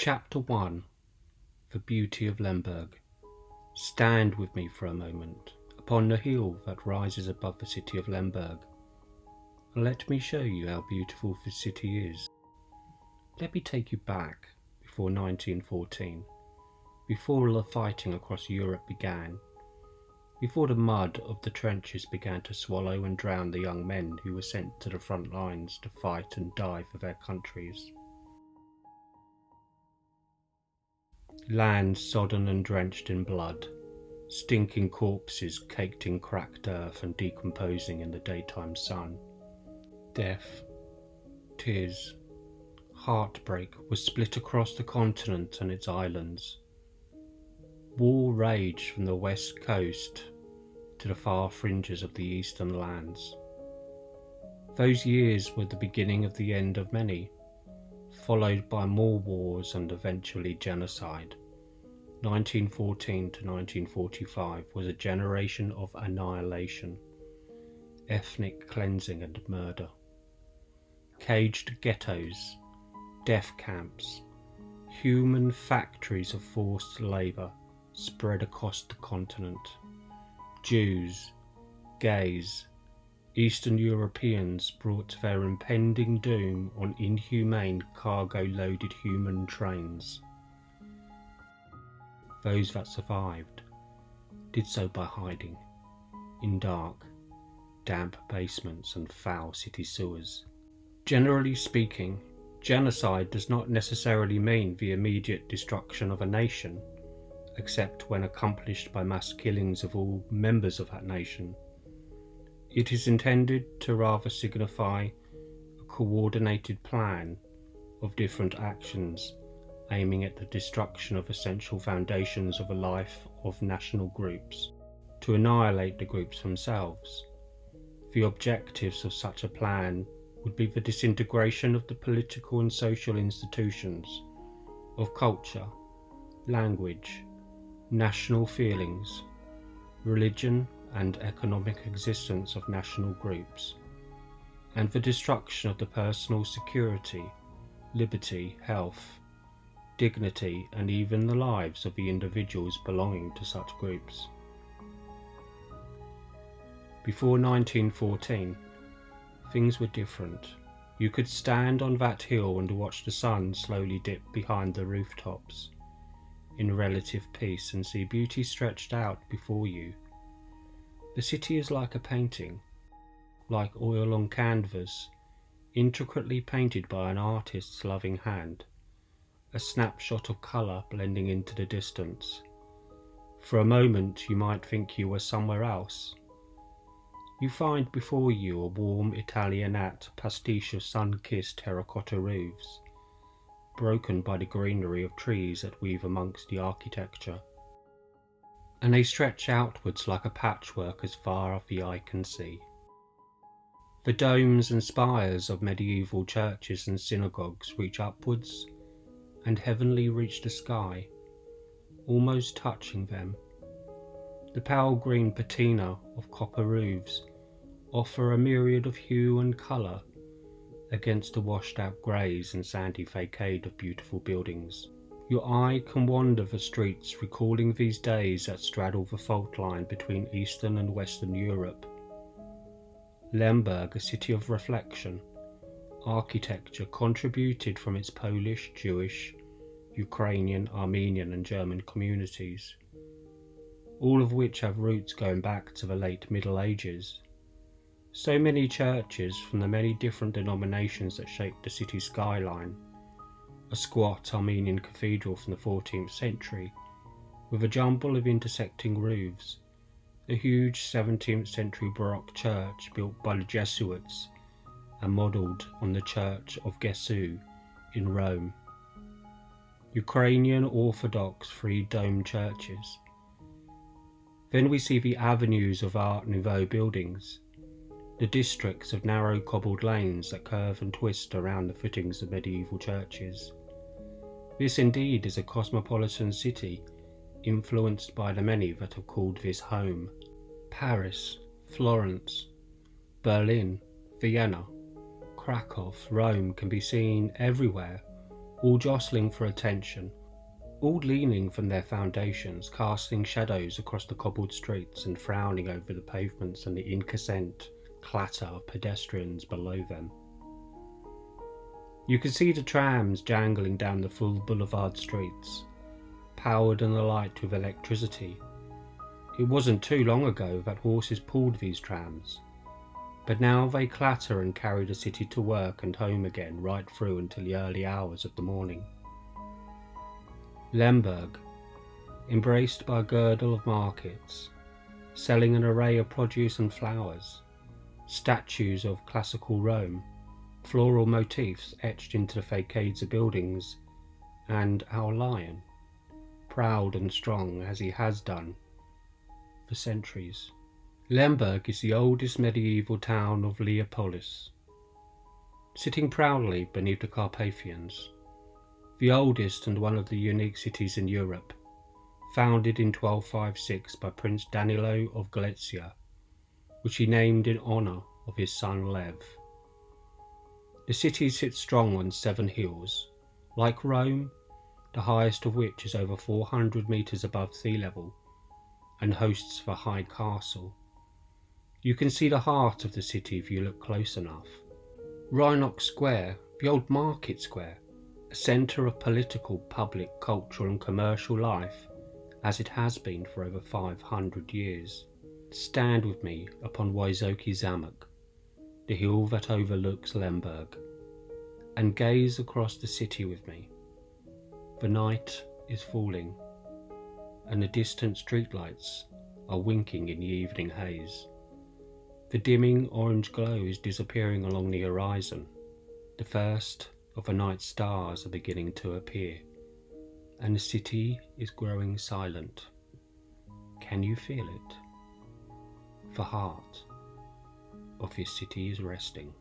Chapter 1. The Beauty of Lemberg. Stand with me for a moment upon the hill that rises above the city of Lemberg, and let me show you how beautiful the city is. Let me take you back before 1914, before all the fighting across Europe began, before the mud of the trenches began to swallow and drown the young men who were sent to the front lines to fight and die for their countries. Lands sodden and drenched in blood, stinking corpses caked in cracked earth and decomposing in the daytime sun. Death, tears, heartbreak was split across the continent and its islands. War raged from the west coast to the far fringes of the eastern lands. Those years were the beginning of the end of many, followed by more wars and eventually genocide. 1914 to 1945 was a generation of annihilation, ethnic cleansing and murder. Caged ghettos, death camps, human factories of forced labour spread across the continent. Jews, gays, Eastern Europeans brought their impending doom on inhumane cargo-loaded human trains. Those that survived did so by hiding in dark, damp basements and foul city sewers. Generally speaking, genocide does not necessarily mean the immediate destruction of a nation, except when accomplished by mass killings of all members of that nation. It is intended to rather signify a coordinated plan of different actions aiming at the destruction of essential foundations of a life of national groups, to annihilate the groups themselves. The objectives of such a plan would be the disintegration of the political and social institutions, of culture, language, national feelings, religion and economic existence of national groups, and the destruction of the personal security, liberty, health, dignity, and even the lives of the individuals belonging to such groups. Before 1914, things were different. You could stand on that hill and watch the sun slowly dip behind the rooftops in relative peace and see beauty stretched out before you. The city is like a painting, like oil on canvas, intricately painted by an artist's loving hand, a snapshot of colour blending into the distance. For a moment you might think you were somewhere else. You find before you a warm Italianate pastiche of sun-kissed terracotta roofs, broken by the greenery of trees that weave amongst the architecture, and they stretch outwards like a patchwork as far as the eye can see. The domes and spires of medieval churches and synagogues reach upwards and heavenly reach the sky, almost touching them. The pale green patina of copper roofs offer a myriad of hue and colour against the washed out greys and sandy facade of beautiful buildings. Your eye can wander the streets recalling these days that straddle the fault line between Eastern and Western Europe. Lemberg, a city of reflection, architecture contributed from its Polish, Jewish, Ukrainian, Armenian and German communities, all of which have roots going back to the late Middle Ages. So many churches from the many different denominations that shaped the city's skyline. A squat Armenian cathedral from the 14th century, with a jumble of intersecting roofs, a huge 17th century Baroque church built by the Jesuits and modelled on the Church of Gesu in Rome, Ukrainian Orthodox three-dome churches. Then we see the avenues of Art Nouveau buildings, the districts of narrow cobbled lanes that curve and twist around the footings of medieval churches. This indeed is a cosmopolitan city, influenced by the many that have called this home. Paris, Florence, Berlin, Vienna, Krakow, Rome can be seen everywhere all jostling for attention, all leaning from their foundations, casting shadows across the cobbled streets and frowning over the pavements and the incessant clatter of pedestrians below them. You could see the trams jangling down the full boulevard streets, powered and alight with electricity. It wasn't too long ago that horses pulled these trams, but now they clatter and carry the city to work and home again right through until the early hours of the morning. Lemberg, embraced by a girdle of markets, selling an array of produce and flowers, statues of classical Rome, floral motifs etched into the facades of buildings, and our lion, proud and strong as he has done for centuries. Lemberg is the oldest medieval town of Leopolis, sitting proudly beneath the Carpathians, the oldest and one of the unique cities in Europe, founded in 1256 by Prince Danilo of Galicia, which he named in honour of his son Lev. The city sits strong on 7 hills, like Rome, the highest of which is over 400 metres above sea level, and hosts the High Castle. You can see the heart of the city if you look close enough. Rhinox Square, the old market square, a centre of political, public, cultural and commercial life, as it has been for over 500 years. Stand with me upon Wysoki Zamek, the hill that overlooks Lemberg, and gaze across the city with me. The night is falling, and the distant streetlights are winking in the evening haze. The dimming orange glow is disappearing along the horizon. The first of the night stars are beginning to appear, and the city is growing silent. Can you feel it? The heart of this city is resting.